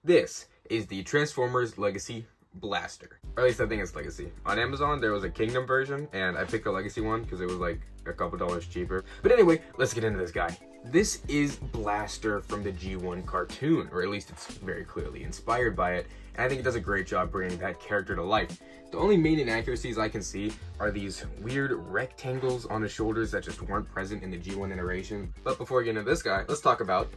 This is the Transformers Legacy Blaster. Or at least I think it's Legacy. On Amazon, there was a Kingdom version, and I picked the Legacy one because it was like a couple dollars cheaper. But anyway, let's get into this guy. This is Blaster from the G1 cartoon, or at least it's very clearly inspired by it, and I think it does a great job bringing that character to life. The only main inaccuracies I can see are these weird rectangles on his shoulders that just weren't present in the G1 iteration. But before we get into this guy, let's talk about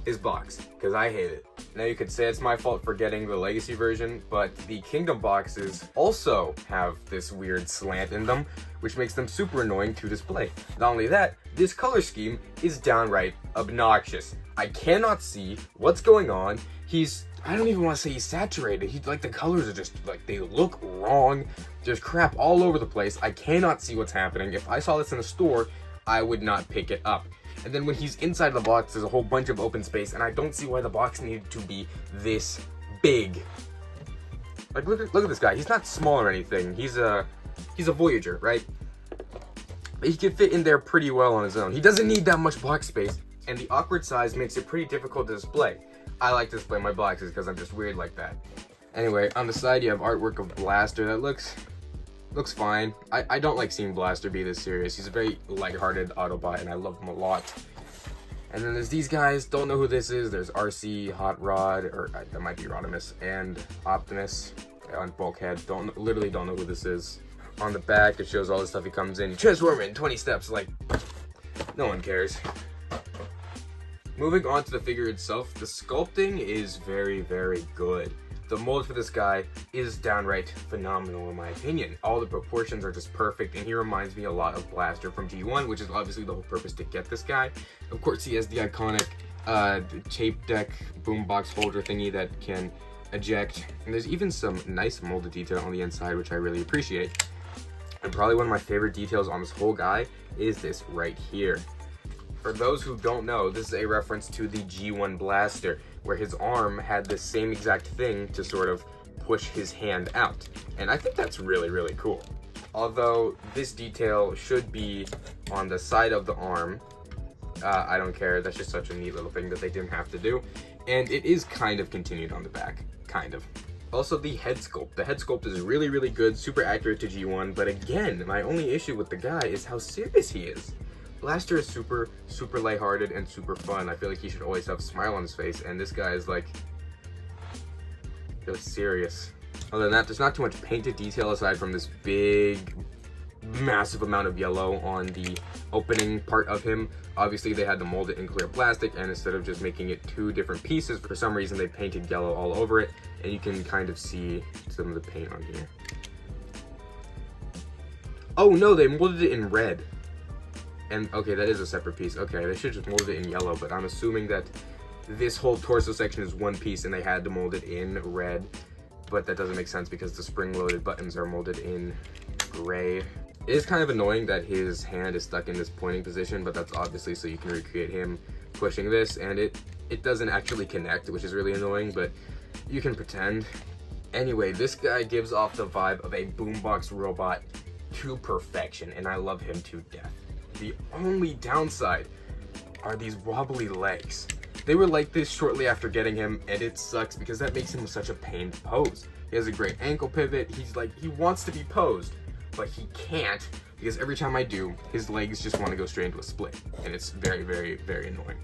his box, because I hate it. Now you could say it's my fault for getting the Legacy version, but the Kingdom boxes also have this weird slant in them, which makes them super annoying to display. Not only that, this color scheme is downright obnoxious. I cannot see what's going on. I don't even want to say he's saturated. The colors are just, they look wrong. There's crap all over the place. I cannot see what's happening. If I saw this in a store, I would not pick it up. And then when he's inside the box, there's a whole bunch of open space, and I don't see why the box needed to be this big. Like, look at this guy. He's not small or anything. He's a Voyager, right? But he can fit in there pretty well on his own. He doesn't need that much box space, and the awkward size makes it pretty difficult to display. I like to display my boxes because I'm just weird like that. Anyway, on the side you have artwork of Blaster that looks fine. I don't like seeing Blaster be this serious. He's a very lighthearted Autobot, and I love him a lot. And then there's these guys. Don't know who this is. There's RC, Hot Rod, or that might be Rodimus, and Optimus on Bulkhead. Literally don't know who this is. On the back, it shows all the stuff he comes in. You transform in 20 steps. Like, no one cares. Moving on to the figure itself, the sculpting is very, very good. The mold for this guy is downright phenomenal in my opinion. All the proportions are just perfect, and he reminds me a lot of Blaster from G1, which is obviously the whole purpose to get this guy. Of course, he has the iconic tape deck boombox holder thingy that can eject, and there's even some nice molded detail on the inside, which I really appreciate. And probably one of my favorite details on this whole guy is this right here. For those who don't know, this is a reference to the G1 Blaster, where his arm had the same exact thing to sort of push his hand out. And I think that's really, really cool. Although this detail should be on the side of the arm, I don't care. That's just such a neat little thing that they didn't have to do. And it is kind of continued on the back, kind of. Also, the head sculpt. The head sculpt is really, really good, super accurate to G1, but again, my only issue with the guy is how serious he is. Blaster is super, super lighthearted and super fun. I feel like he should always have a smile on his face, and this guy is like, really serious. Other than that, there's not too much painted detail aside from this big, massive amount of yellow on the opening part of him. Obviously, they had to mold it in clear plastic, and instead of just making it two different pieces, for some reason they painted yellow all over it, and you can kind of see some of the paint on here. Oh no, they molded it in red. And okay, that is a separate piece. Okay, they should just mold it in yellow, but I'm assuming that this whole torso section is one piece and they had to mold it in red. But that doesn't make sense because the spring-loaded buttons are molded in gray. It is kind of annoying that his hand is stuck in this pointing position, but that's obviously so you can recreate him pushing this, and it doesn't actually connect, which is really annoying, but you can pretend. Anyway, this guy gives off the vibe of a boombox robot to perfection, and I love him to death. The only downside are these wobbly legs. They were like this shortly after getting him, and it sucks because that makes him such a pain to pose. He has a great ankle pivot. He wants to be posed, but he can't because every time I do, his legs just want to go straight into a split, and it's very, very, very annoying.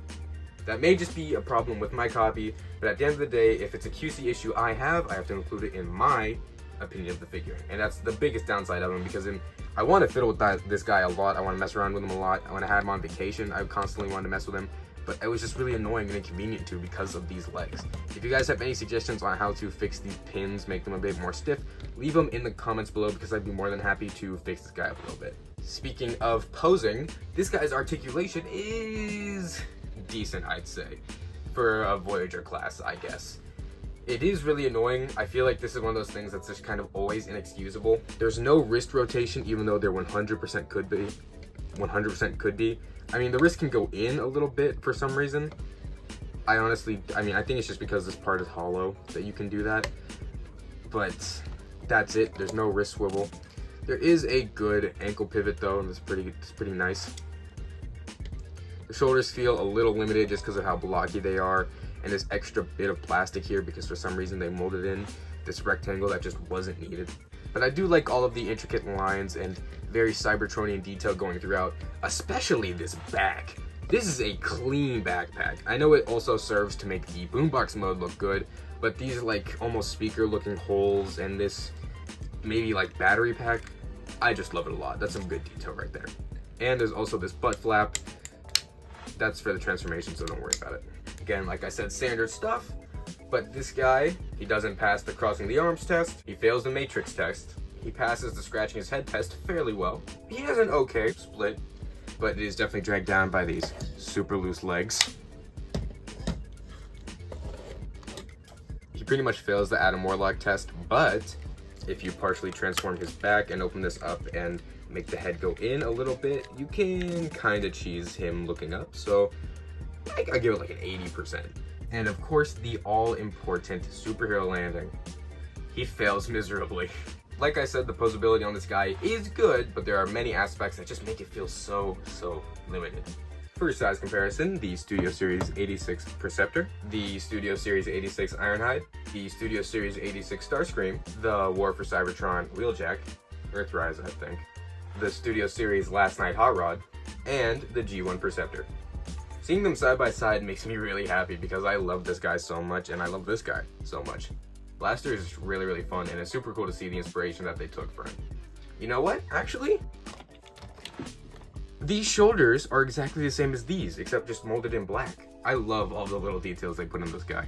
That may just be a problem with my copy, but at the end of the day, if it's a QC issue I have to include it in my opinion of the figure, and that's the biggest downside of him because I want to fiddle with this guy a lot. I want to mess around with him a lot. When I had him on vacation, I constantly wanted to mess with him, but it was just really annoying and inconvenient too because of these legs. If you guys have any suggestions on how to fix these pins, make them a bit more stiff, leave them in the comments below because I'd be more than happy to fix this guy up a little bit. Speaking of posing, this guy's articulation is decent, I'd say, for a Voyager class, I guess. It is really annoying. I feel like this is one of those things that's just kind of always inexcusable. There's no wrist rotation, even though there 100% could be. 100% could be. I mean, the wrist can go in a little bit for some reason. I think it's just because this part is hollow that you can do that. But that's it. There's no wrist swivel. There is a good ankle pivot though, and it's pretty nice. The shoulders feel a little limited just because of how blocky they are. and this extra bit of plastic here because for some reason they molded in this rectangle that just wasn't needed. But I do like all of the intricate lines and very Cybertronian detail going throughout, especially this back. This is a clean backpack. I know it also serves to make the boombox mode look good, but these like almost speaker looking holes and this maybe like battery pack, I just love it a lot. That's some good detail right there. And there's also this butt flap. That's for the transformation, so don't worry about it. Again, like I said, standard stuff. But this guy, he doesn't pass the crossing the arms test. He fails the matrix test. He passes the scratching his head test fairly well. He has an okay split, but it is definitely dragged down by these super loose legs. He pretty much fails the Adam Warlock test, but if you partially transform his back and open this up and make the head go in a little bit, you can kind of cheese him looking up. So I give it like an 80%. And of course, the all-important superhero landing. He fails miserably. Like I said, the posability on this guy is good, but there are many aspects that just make it feel so limited. For size comparison, the Studio Series 86 Perceptor, the Studio Series 86 Ironhide, the Studio Series 86 Starscream, the War for Cybertron Wheeljack, Earthrise I think, the Studio Series Last Night Hot Rod, and the G1 Perceptor. Seeing them side by side makes me really happy because I love this guy so much and I love this guy so much. Blaster is really fun and it's super cool to see the inspiration that they took for him. You know what? Actually, these shoulders are exactly the same as these, except just molded in black. I love all the little details they put in this guy.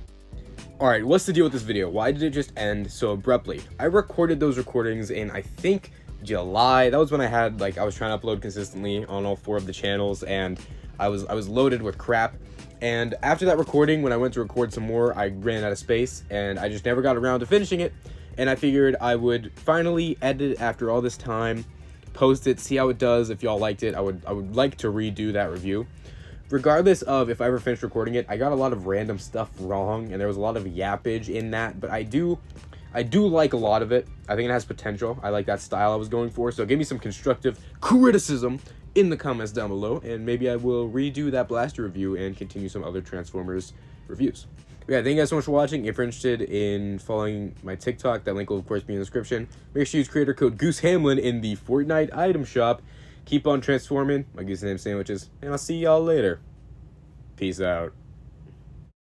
Alright, what's the deal with this video? Why did it just end so abruptly? I recorded those recordings in, I think, July. That was when I was trying to upload consistently on all 4 of the channels, and I was loaded with crap. And after that recording, when I went to record some more, I ran out of space, and I just never got around to finishing it. And I figured I would finally edit it after all this time, post it, see how it does. If y'all liked it, I would like to redo that review. Regardless of if I ever finish recording it, I got a lot of random stuff wrong, and there was a lot of yappage in that, but I do like a lot of it. I think it has potential. I like that style I was going for, so give me some constructive criticism in the comments down below, and maybe I will redo that Blaster review and continue some other Transformers reviews. But yeah, thank you guys so much for watching. If you're interested in following my TikTok, that link will of course be in the description. Make sure you use creator code GooseHamlin in the Fortnite item shop. Keep on transforming my Goose and Ham sandwiches, and I'll see y'all later. Peace out.